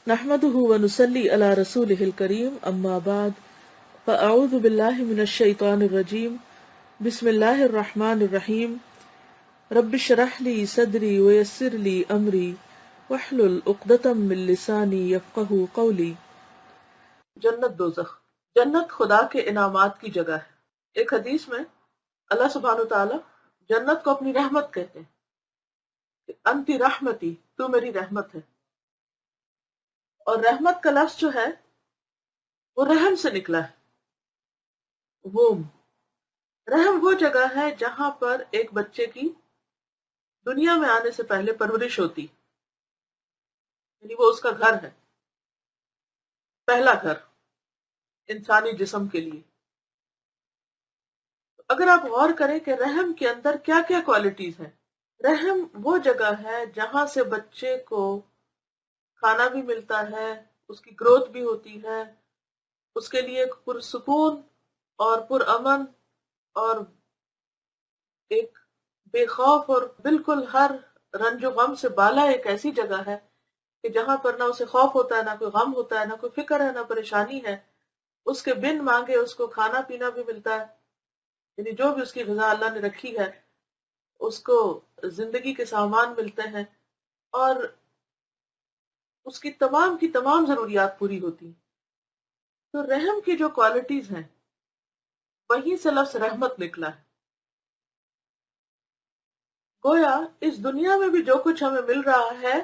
نحمده ونصلي على رسوله الكريم اما بعد فاعوذ بالله من الشيطان الرجيم بسم الله الرحمن الرحيم رب اشرح لي صدري ويسر لي امري واحلل عقدة من لساني يفقهوا قولي۔ جنت دوزخ، جنت خدا کے انعامات کی جگہ ہے۔ ایک حدیث میں اللہ سبحانہ وتعالی جنت کو اپنی رحمت کہتے ہیں کہ انتی رحمتی، تو میری رحمت ہے۔ اور رحمت کا لفظ جو ہے وہ رحم سے نکلا ہے، ووم۔ رحم وہ جگہ ہے جہاں پر ایک بچے کی دنیا میں آنے سے پہلے پرورش ہوتی، یعنی وہ اس کا گھر ہے، پہلا گھر انسانی جسم کے لیے۔ اگر آپ غور کریں کہ رحم کے اندر کیا کیا کوالٹیز ہیں، رحم وہ جگہ ہے جہاں سے بچے کو کھانا بھی ملتا ہے، اس کی گروتھ بھی ہوتی ہے، اس کے لیے ایک پرسکون اور پرامن اور ایک بے خوف اور بالکل ہر رنج و غم سے بالا ایک ایسی جگہ ہے کہ جہاں پر نہ اسے خوف ہوتا ہے، نہ کوئی غم ہوتا ہے، نہ کوئی فکر ہے، نہ پریشانی ہے۔ اس کے بن مانگے اس کو کھانا پینا بھی ملتا ہے، یعنی جو بھی اس کی غذا اللہ نے رکھی ہے اس کو زندگی کے سامان ملتے ہیں، اور اس کی تمام ضروریات پوری ہوتی ہیں۔ تو رحم کی جو کوالٹیز ہیں وہیں سے لفظ رحمت نکلا ہے۔ گویا اس دنیا میں بھی جو کچھ ہمیں مل رہا ہے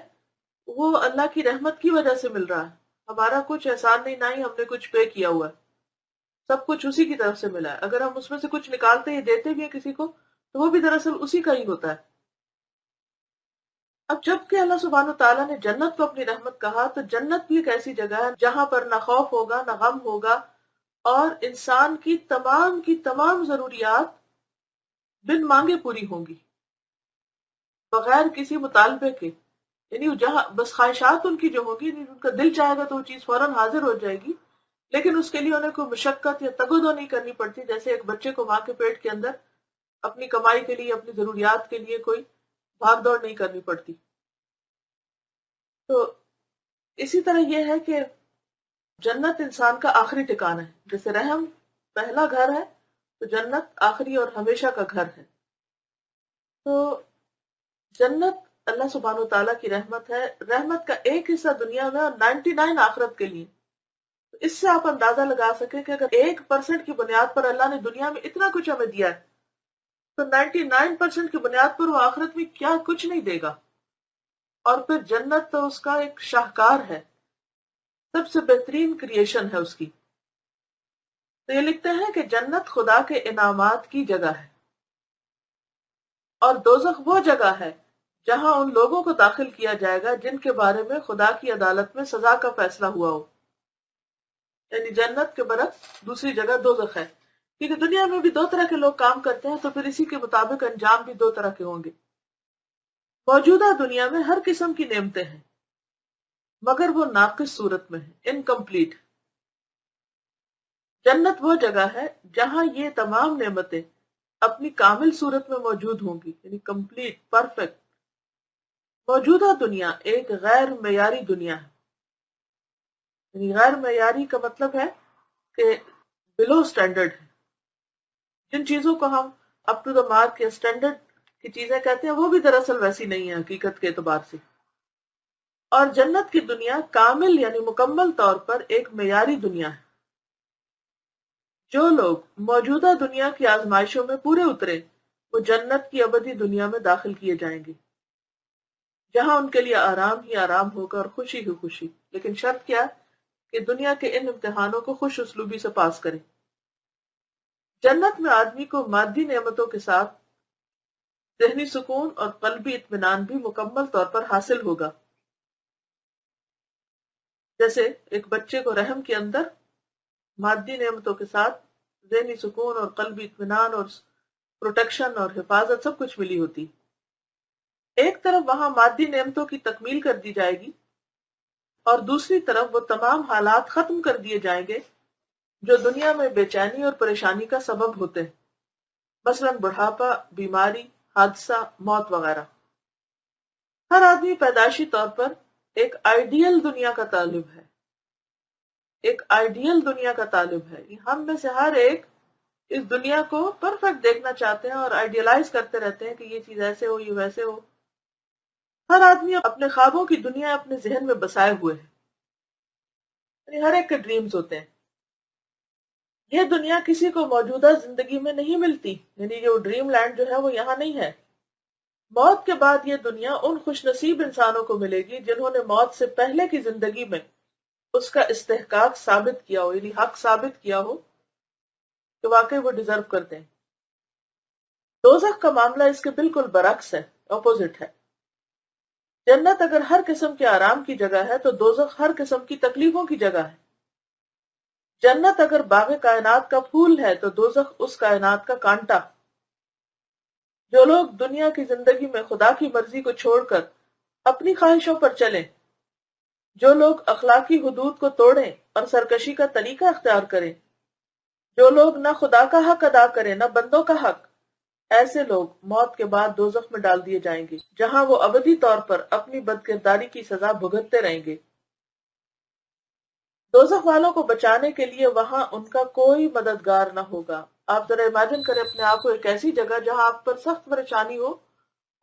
وہ اللہ کی رحمت کی وجہ سے مل رہا ہے، ہمارا کچھ احسان نہیں، نہ ہی ہم نے کچھ پے کیا ہوا ہے، سب کچھ اسی کی طرف سے ملا ہے۔ اگر ہم اس میں سے کچھ نکالتے ہی دیتے بھی ہیں کسی کو تو وہ بھی دراصل اسی کا ہی ہوتا ہے۔ اب جب کہ اللہ سبحانہ تعالیٰ نے جنت کو اپنی رحمت کہا تو جنت بھی ایک ایسی جگہ ہے جہاں پر نہ خوف ہوگا، نہ غم ہوگا، اور انسان کی تمام ضروریات بن مانگے پوری ہوں گی، بغیر کسی مطالبے کے۔ یعنی جہاں بس خواہشات ان کی جو ہوگی، یعنی ان کا دل چاہے گا تو وہ چیز فوراً حاضر ہو جائے گی، لیکن اس کے لیے انہیں کوئی مشقت یا تگ و دو نہیں کرنی پڑتی، جیسے ایک بچے کو ماں کے پیٹ کے اندر اپنی کمائی کے لیے، اپنی ضروریات کے لیے کوئی بھاگ دوڑ نہیں کرنی پڑتی۔ تو اسی طرح یہ ہے کہ جنت انسان کا آخری ٹھکانہ ہے، جیسے رحم پہلا گھر ہے تو جنت آخری اور ہمیشہ کا گھر ہے۔ تو جنت اللہ سبحانہ وتعالیٰ کی رحمت ہے، رحمت کا ایک حصہ دنیا میں اور 99 آخرت کے لیے۔ تو اس سے آپ اندازہ لگا سکیں کہ اگر 1% کی بنیاد پر اللہ نے دنیا میں اتنا کچھ ہمیں دیا ہے تو 99% کی بنیاد پر وہ آخرت میں کیا کچھ نہیں دے گا۔ اور پھر جنت تو اس کا ایک شاہکار ہے، سب سے بہترین کریشن ہے اس کی۔ تو یہ لکھتے ہیں کہ جنت خدا کے انعامات کی جگہ ہے، اور دوزخ وہ جگہ ہے جہاں ان لوگوں کو داخل کیا جائے گا جن کے بارے میں خدا کی عدالت میں سزا کا فیصلہ ہوا ہو۔ یعنی جنت کے برعکس دوسری جگہ دوزخ ہے، کیونکہ دنیا میں بھی دو طرح کے لوگ کام کرتے ہیں تو پھر اسی کے مطابق انجام بھی دو طرح کے ہوں گے۔ موجودہ دنیا میں ہر قسم کی نعمتیں ہیں مگر وہ ناقص صورت میں ہے، انکمپلیٹ۔ جنت وہ جگہ ہے جہاں یہ تمام نعمتیں اپنی کامل صورت میں موجود ہوں گی، یعنی کمپلیٹ، پرفیکٹ۔ موجودہ دنیا ایک غیر معیاری دنیا ہے، یعنی غیر معیاری کا مطلب ہے کہ بلو سٹینڈرڈ ہے۔ جن چیزوں کو ہم اپ ٹو دا مارک یا سٹینڈرڈ کی چیزیں کہتے ہیں وہ بھی دراصل ویسی نہیں ہے حقیقت کے اعتبار سے۔ اور جنت کی دنیا کامل یعنی مکمل طور پر ایک معیاری دنیا ہے۔ جو لوگ موجودہ دنیا کی آزمائشوں میں پورے اترے وہ جنت کی ابدی دنیا میں داخل کیے جائیں گے، جہاں ان کے لیے آرام ہی آرام ہوگا اور خوشی ہی خوشی۔ لیکن شرط کیا ہے کہ دنیا کے ان امتحانوں کو خوش اسلوبی سے پاس کریں۔ جنت میں آدمی کو مادی نعمتوں کے ساتھ ذہنی سکون اور قلبی اطمینان بھی مکمل طور پر حاصل ہوگا۔ جیسے ایک بچے کو رحم کے اندر مادی نعمتوں کے ساتھ ذہنی سکون اور قلبی اطمینان اور پروٹیکشن اور حفاظت سب کچھ ملی ہوتی، ایک طرف وہاں مادی نعمتوں کی تکمیل کر دی جائے گی اور دوسری طرف وہ تمام حالات ختم کر دیے جائیں گے جو دنیا میں بے چینی اور پریشانی کا سبب ہوتے ہیں، مثلاً بڑھاپا، بیماری، حادثہ، موت وغیرہ۔ ہر آدمی پیدائشی طور پر ایک آئیڈیل دنیا کا طالب ہے، ایک آئیڈیل دنیا کا طالب ہے. ہم میں سے ہر ایک اس دنیا کو پرفیکٹ دیکھنا چاہتے ہیں اور آئیڈیلائز کرتے رہتے ہیں کہ یہ چیز ایسے ہو، یہ ویسے ہو. ہر آدمی اپنے خوابوں کی دنیا اپنے ذہن میں بسائے ہوئے ہے، یعنی ہر ایک کے ڈریمز ہوتے ہیں. یہ دنیا کسی کو موجودہ زندگی میں نہیں ملتی، یعنی جو ڈریم لینڈ جو ہے وہ یہاں نہیں ہے. موت کے بعد یہ دنیا ان خوش نصیب انسانوں کو ملے گی جنہوں نے موت سے پہلے کی زندگی میں اس کا استحقاق ثابت کیا ہو، یعنی حق ثابت کیا ہو کہ واقعی وہ ڈیزرو کرتے ہیں. دوزخ کا معاملہ اس کے بالکل برعکس ہے، اپوزٹ ہے. جنت اگر ہر قسم کے آرام کی جگہ ہے تو دوزخ ہر قسم کی تکلیفوں کی جگہ ہے. جنت اگر باغ کائنات کا پھول ہے تو دوزخ اس کائنات کا کانٹا. جو لوگ دنیا کی زندگی میں خدا کی مرضی کو چھوڑ کر اپنی خواہشوں پر چلیں، جو لوگ اخلاقی حدود کو توڑیں اور سرکشی کا طریقہ اختیار کریں، جو لوگ نہ خدا کا حق ادا کریں نہ بندوں کا حق، ایسے لوگ موت کے بعد دوزخ میں ڈال دیے جائیں گے، جہاں وہ ابدی طور پر اپنی بدکرداری کی سزا بھگتتے رہیں گے. دوزخ والوں کو بچانے کے لیے وہاں ان کا کوئی مددگار نہ ہوگا. آپ ذرا امیجن کریں اپنے آپ کو ایک ایسی جگہ جہاں آپ پر سخت پریشانی ہو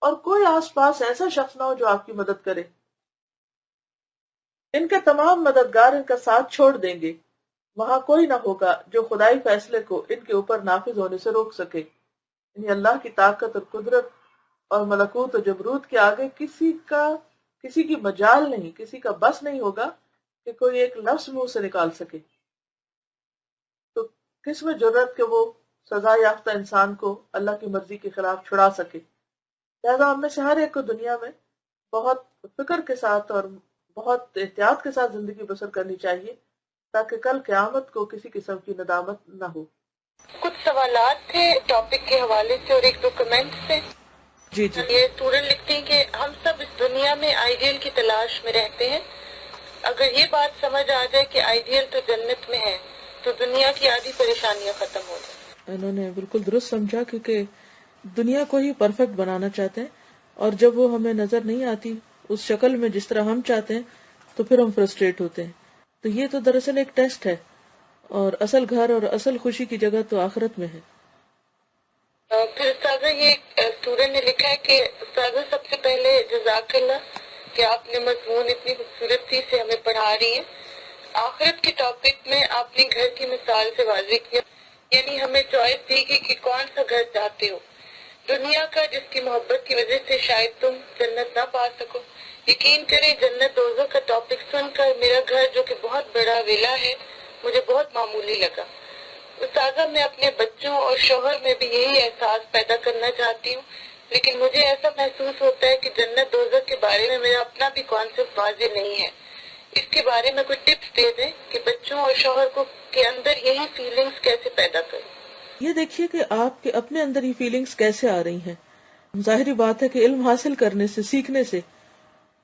اور کوئی آس پاس ایسا شخص نہ ہو جو آپ کی مدد کرے. ان کے تمام مددگار ان کا ساتھ چھوڑ دیں گے. وہاں کوئی نہ ہوگا جو خدائی فیصلے کو ان کے اوپر نافذ ہونے سے روک سکے. یعنی اللہ کی طاقت اور قدرت اور ملکوت و جبروت کے آگے کسی کی مجال نہیں، کسی کا بس نہیں ہوگا کہ کوئی ایک لفظ منہ سے نکال سکے. تو کس میں جرت کہ وہ سزا یافتہ انسان کو اللہ کی مرضی کے خلاف چھڑا سکے. لہذا ہم میں سے ہر ایک کو دنیا میں بہت فکر کے ساتھ اور بہت احتیاط کے ساتھ زندگی بسر کرنی چاہیے تاکہ کل قیامت کو کسی قسم کی ندامت نہ ہو. کچھ سوالات تھے ٹاپک کے حوالے سے اور ایک دو کمنٹ سے. جی یہ اسٹوڈنٹ لکھتے ہیں کہ ہم سب اس دنیا میں آئیڈیل کی تلاش میں رہتے ہیں. اگر یہ بات سمجھ آ جائے کہ آئیڈیل تو جنت میں ہے تو دنیا کی آدھی پریشانیاں ختم ہو جائیں. انہوں نے بالکل درست سمجھا، کیونکہ دنیا کو ہی پرفیکٹ بنانا چاہتے ہیں اور جب وہ ہمیں نظر نہیں آتی اس شکل میں جس طرح ہم چاہتے ہیں تو پھر ہم فرسٹریٹ ہوتے ہیں. تو یہ تو دراصل ایک ٹیسٹ ہے، اور اصل گھر اور اصل خوشی کی جگہ تو آخرت میں ہے. پھر استاذہ یہ اسٹوڈنٹ نے لکھا ہے کہ استاذہ سب سے پہلے جزاک اللہ کہ آپ نے مضمون اتنی خوبصورتی سے ہمیں پڑھا رہی ہیں. آخرت کے ٹاپک میں آپ نے گھر کی مثال سے واضح کیا، یعنی ہمیں چوائس دی گئی کہ کون سا گھر چاہتے ہو. دنیا کا جس کی محبت کی وجہ سے شاید تم جنت نہ پا سکو. یقین کریں جنت دوزخ کا ٹاپک سن کر میرا گھر جو کہ بہت بڑا ویلا ہے مجھے بہت معمولی لگا. استاذہ میں اپنے بچوں اور شوہر میں بھی یہی احساس پیدا کرنا چاہتی ہوں، لیکن مجھے ایسا محسوس ہوتا ہے کہ جنت دوزخ کے بارے میں میرا اپنا بھی کانسیپٹ واضح نہیں ہے. اس کے بارے میں کوئی ٹپس دے دیں کہ بچوں اور شوہر کو کے اندر یہی فیلنگز کیسے پیدا کریں. یہ دیکھیے کہ آپ کے اپنے اندر یہ فیلنگز کیسے آ رہی ہیں. ظاہری بات ہے کہ علم حاصل کرنے سے، سیکھنے سے،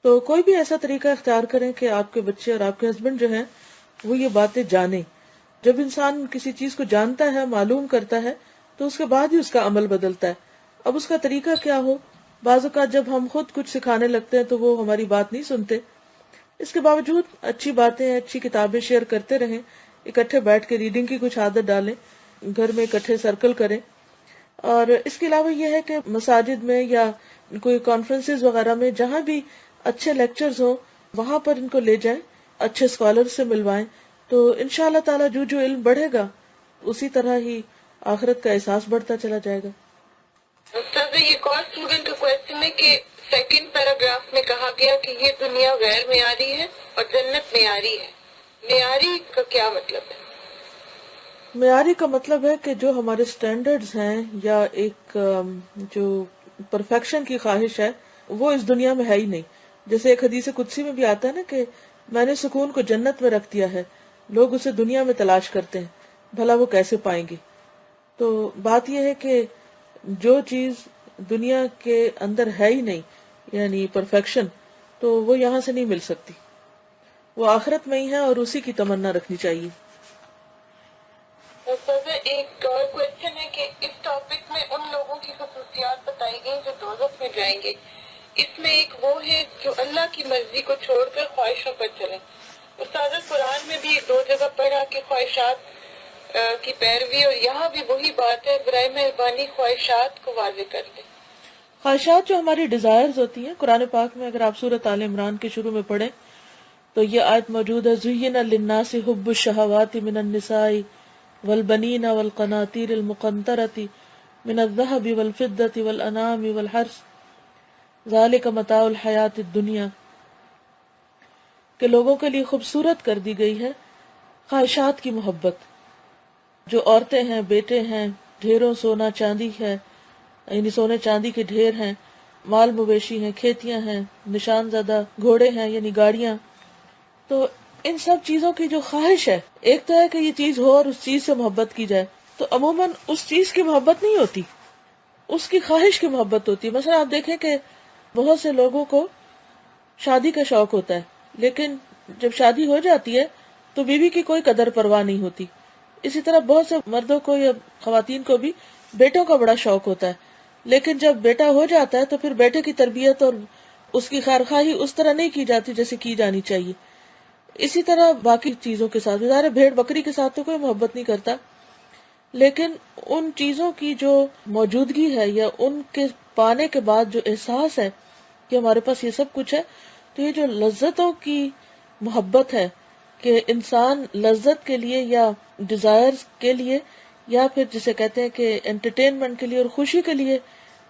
تو کوئی بھی ایسا طریقہ اختیار کریں کہ آپ کے بچے اور آپ کے ہسبینڈ جو ہیں وہ یہ باتیں جانیں. جب انسان کسی چیز کو جانتا ہے، معلوم کرتا ہے، تو اس کے بعد ہی اس کا عمل بدلتا ہے. اب اس کا طریقہ کیا ہو، بعض اوقات جب ہم خود کچھ سکھانے لگتے ہیں تو وہ ہماری بات نہیں سنتے. اس کے باوجود اچھی باتیں، اچھی کتابیں شیئر کرتے رہیں، اکٹھے بیٹھ کے ریڈنگ کی کچھ عادت ڈالیں، گھر میں اکٹھے سرکل کریں. اور اس کے علاوہ یہ ہے کہ مساجد میں یا کوئی کانفرنسز وغیرہ میں جہاں بھی اچھے لیکچرز ہوں وہاں پر ان کو لے جائیں، اچھے اسکالر سے ملوائیں. تو انشاءاللہ تعالی جو علم بڑھے گا اسی طرح ہی آخرت کا احساس بڑھتا چلا جائے گا. استاذ یہ کون اسٹوڈنٹ کا کوشچن ہے کہ سیکنڈ پیراگراف میں کہا گیا کہ یہ دنیا غیر معیاری ہے اور جنت معیاری ہے. معیاری کا کیا مطلب ہے؟ معیاری کا مطلب ہے کہ جو ہمارے سٹینڈرڈز ہیں یا ایک جو پرفیکشن کی خواہش ہے وہ اس دنیا میں ہے ہی نہیں. جیسے ایک حدیث قدسی میں بھی آتا ہے نا کہ میں نے سکون کو جنت میں رکھ دیا ہے، لوگ اسے دنیا میں تلاش کرتے ہیں، بھلا وہ کیسے پائیں گے. تو بات یہ ہے کہ جو چیز دنیا کے اندر ہے ہی نہیں، یعنی پرفیکشن، تو وہ یہاں سے نہیں مل سکتی، وہ آخرت میں ہی ہے اور اسی کی تمنا رکھنی چاہیے. ایک اور کوشچن ہے کہ اس ٹاپک میں ان لوگوں کی خصوصیات بتائی گئی جو دوزخ میں جائیں گے، اس میں ایک وہ ہے جو اللہ کی مرضی کو چھوڑ کر خواہشوں پر چلیں. استاذ قرآن میں بھی 2 جگہ پڑھا کہ خواہشات کی پیروی، اور یہاں بھی وہی بات ہے، برائے مہربانی خواہشات کو واضح کر دیں. خواہشات جو ہماری ڈیزائرز ہوتی ہیں، قرآن پاک میں اگر آپ سورۃ آل عمران کے شروع میں پڑھیں تو یہ آیت موجود ہے، زُيِّنَ لِلنَّاسِ حُبُّ الشَّهَوَاتِ مِنَ النِّسَاءِ وَالْبَنِينَ وَالْقَنَاطِيرِ الْمُقَنطَرَةِ مِنَ الذَّهَبِ وَالْفِضَّةِ وَالْأَنْعَامِ وَالْحَرْثِ ذَلِكَ مَتَاعُ الْحَيَاةِ الدُّنْيَا، کہ لوگوں کے لیے خوبصورت کر دی گئی ہے خواہشات کی محبت، جو عورتیں ہیں، بیٹے ہیں، ڈھیروں سونا چاندی ہے، یعنی سونے چاندی کے ڈھیر ہیں، مال مویشی ہیں، کھیتیاں ہیں، نشان زدہ گھوڑے ہیں یعنی گاڑیاں. تو ان سب چیزوں کی جو خواہش ہے، ایک تو ہے کہ یہ چیز ہو اور اس چیز سے محبت کی جائے، تو عموماً اس چیز کی محبت نہیں ہوتی، اس کی خواہش کی محبت ہوتی ہے. مثلا آپ دیکھیں کہ بہت سے لوگوں کو شادی کا شوق ہوتا ہے، لیکن جب شادی ہو جاتی ہے تو بیوی کی کوئی قدر پرواہ نہیں ہوتی. اسی طرح بہت سے مردوں کو یا خواتین کو بھی بیٹوں کا بڑا شوق ہوتا ہے، لیکن جب بیٹا ہو جاتا ہے تو پھر بیٹے کی تربیت اور اس کی خیرخواہی اس طرح نہیں کی جاتی جیسے کی جانی چاہیے. اسی طرح باقی چیزوں کے ساتھ، ظاہر بھیڑ بکری کے ساتھ تو کوئی محبت نہیں کرتا، لیکن ان چیزوں کی جو موجودگی ہے یا ان کے پانے کے بعد جو احساس ہے کہ ہمارے پاس یہ سب کچھ ہے، تو یہ جو لذتوں کی محبت ہے کہ انسان لذت کے لیے یا ڈیزائرز کے لیے یا پھر جسے کہتے ہیں کہ انٹرٹینمنٹ کے لیے اور خوشی کے لیے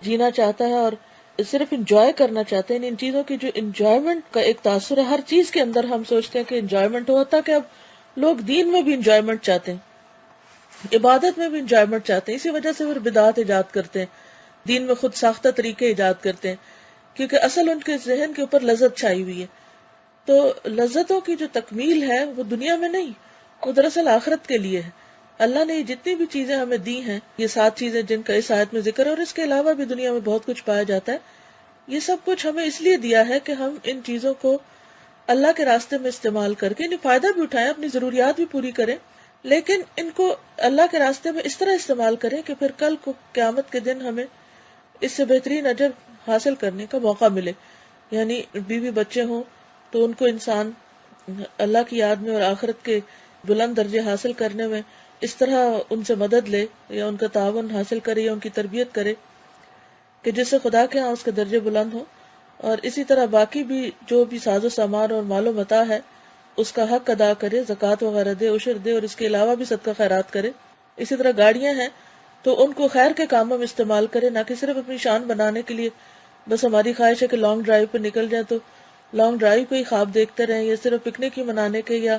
جینا چاہتا ہے اور صرف انجوائے کرنا چاہتے ہیں. ان چیزوں کی جو انجوائمنٹ کا ایک تاثر ہے ہر چیز کے اندر، ہم سوچتے ہیں کہ انجوائمنٹ ہوتا کہ اب لوگ دین میں بھی انجوائمنٹ چاہتے ہیں، عبادت میں بھی انجوائمنٹ چاہتے ہیں، اسی وجہ سے پھر بدعات ایجاد کرتے ہیں، دین میں خود ساختہ طریقے ایجاد کرتے ہیں، کیونکہ اصل ان کے ذہن کے اوپر لذت چھائی ہوئی ہے. تو لذتوں کی جو تکمیل ہے وہ دنیا میں نہیں، وہ دراصل آخرت کے لیے ہے. اللہ نے جتنی بھی چیزیں ہمیں دی ہیں، یہ 7 چیزیں جن کا اس آیت میں ذکر ہے، اور اس کے علاوہ بھی دنیا میں بہت کچھ پایا جاتا ہے، یہ سب کچھ ہمیں اس لیے دیا ہے کہ ہم ان چیزوں کو اللہ کے راستے میں استعمال کر کے انہیں فائدہ بھی اٹھائیں، اپنی ضروریات بھی پوری کریں، لیکن ان کو اللہ کے راستے میں اس طرح استعمال کریں کہ پھر کل کو قیامت کے دن ہمیں اس سے بہترین اجر حاصل کرنے کا موقع ملے. یعنی بیوی بچے ہوں تو ان کو انسان اللہ کی یاد میں اور آخرت کے بلند درجے حاصل کرنے میں اس طرح ان سے مدد لے یا ان کا تعاون حاصل کرے یا ان کی تربیت کرے کہ جس سے خدا کے ہاں اس کے درجے بلند ہوں. اور اسی طرح باقی بھی جو بھی ساز و سامان اور مال و متاع ہے اس کا حق ادا کرے، زکوٰۃ وغیرہ دے، عشر دے، اور اس کے علاوہ بھی صدقہ خیرات کرے. اسی طرح گاڑیاں ہیں تو ان کو خیر کے کاموں میں استعمال کرے، نہ کہ صرف اپنی شان بنانے کے لیے. بس ہماری خواہش ہے کہ لانگ ڈرائیو پہ نکل جائیں تو لانگ ڈرائیو پہ ہی خواب دیکھتے رہیں، یا صرف پکنک ہی منانے کے، یا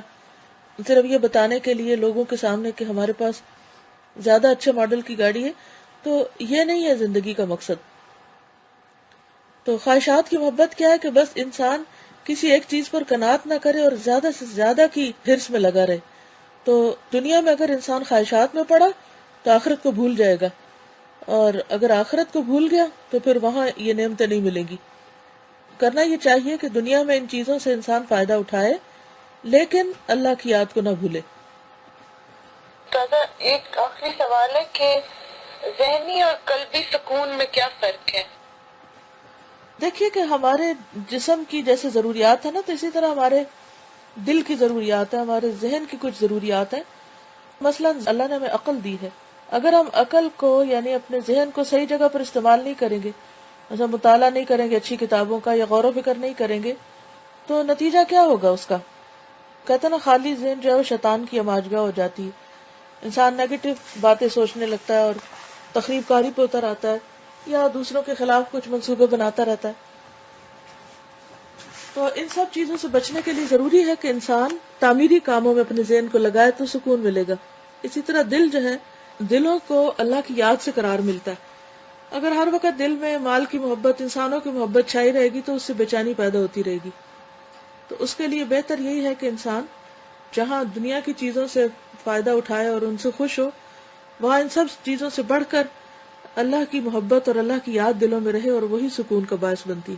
صرف یہ بتانے کے لیے لوگوں کے سامنے کہ ہمارے پاس زیادہ اچھے ماڈل کی گاڑی ہے. تو یہ نہیں ہے زندگی کا مقصد. تو خواہشات کی محبت کیا ہے کہ بس انسان کسی ایک چیز پر قناعت نہ کرے اور زیادہ سے زیادہ کی حرص میں لگا رہے. تو دنیا میں اگر انسان خواہشات میں پڑا تو آخرت کو بھول جائے گا، اور اگر آخرت کو بھول گیا تو پھر وہاں یہ نعمتیں نہیں ملیں گی. کرنا یہ چاہیے کہ دنیا میں ان چیزوں سے انسان فائدہ اٹھائے لیکن اللہ کی یاد کو نہ بھولے. دادا ایک آخری سوال ہے کہ ذہنی اور قلبی سکون میں کیا فرق ہے؟ دیکھیے کہ ہمارے جسم کی جیسے ضروریات ہیں نا، تو اسی طرح ہمارے دل کی ضروریات ہیں، ہمارے ذہن کی کچھ ضروریات ہیں. مثلا اللہ نے ہمیں عقل دی ہے، اگر ہم عقل کو یعنی اپنے ذہن کو صحیح جگہ پر استعمال نہیں کریں گے، مثلا مطالعہ نہیں کریں گے اچھی کتابوں کا، یا غور و فکر نہیں کریں گے، تو نتیجہ کیا ہوگا اس کا؟ کہتے ہیں نا خالی ذہن جو ہے وہ شیطان کی ہماجگاہ ہو جاتی ہے. انسان نیگیٹو باتیں سوچنے لگتا ہے اور تخریب کاری پہ اتر آتا ہے، یا دوسروں کے خلاف کچھ منصوبے بناتا رہتا ہے. تو ان سب چیزوں سے بچنے کے لیے ضروری ہے کہ انسان تعمیری کاموں میں اپنے ذہن کو لگائے تو سکون ملے گا. اسی طرح دل جو ہے، دلوں کو اللہ کی یاد سے قرار ملتا ہے. اگر ہر وقت دل میں مال کی محبت، انسانوں کی محبت چھائی رہے گی تو اس سے بے چینی پیدا ہوتی رہے گی. تو اس کے لیے بہتر یہی ہے کہ انسان جہاں دنیا کی چیزوں سے فائدہ اٹھائے اور ان سے خوش ہو، وہاں ان سب چیزوں سے بڑھ کر اللہ کی محبت اور اللہ کی یاد دلوں میں رہے، اور وہی سکون کا باعث بنتی.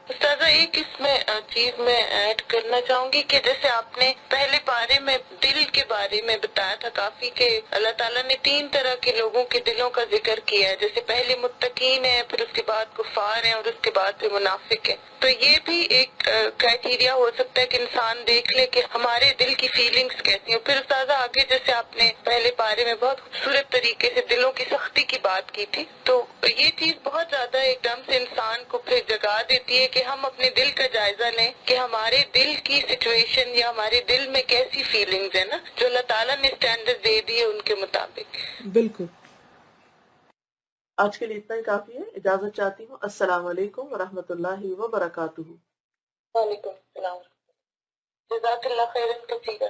استاد استاذہ ایک اس میں چیز میں ایڈ کرنا چاہوں گی کہ جیسے آپ نے پہلے پارے میں دل کے بارے میں بتایا تھا کافی کہ اللہ تعالیٰ نے 3 طرح کے لوگوں کے دلوں کا ذکر کیا ہے، جیسے پہلے متقین ہیں، پھر اس کے بعد کفار ہیں اور اس کے بعد پھر منافق ہیں. تو یہ بھی ایک کرائٹیریا ہو سکتا ہے کہ انسان دیکھ لے کہ ہمارے دل کی فیلنگز کیسی ہیں. پھر استاذہ آگے جیسے آپ نے پہلے پارے میں بہت خوبصورت طریقے سے دلوں کی سختی کی بات کی تھی، تو یہ چیز بہت زیادہ ایک دم سے انسان کو پھر جگا دیتی ہے کہ ہم اپنے دل کا جائزہ لیں کہ ہمارے دل کی سچویشن یا ہمارے دل میں کیسی فیلنگز ہیں نا، جو اللہ تعالیٰ نے اسٹینڈرڈ دے دیے ان کے مطابق. بالکل. آج کے لیے اتنا ہی کافی ہے. اجازت چاہتی ہوں. السلام علیکم ورحمۃ اللہ وبرکاتہ. وعلیکم السلام. جزاک اللہ خیرن کثیرا.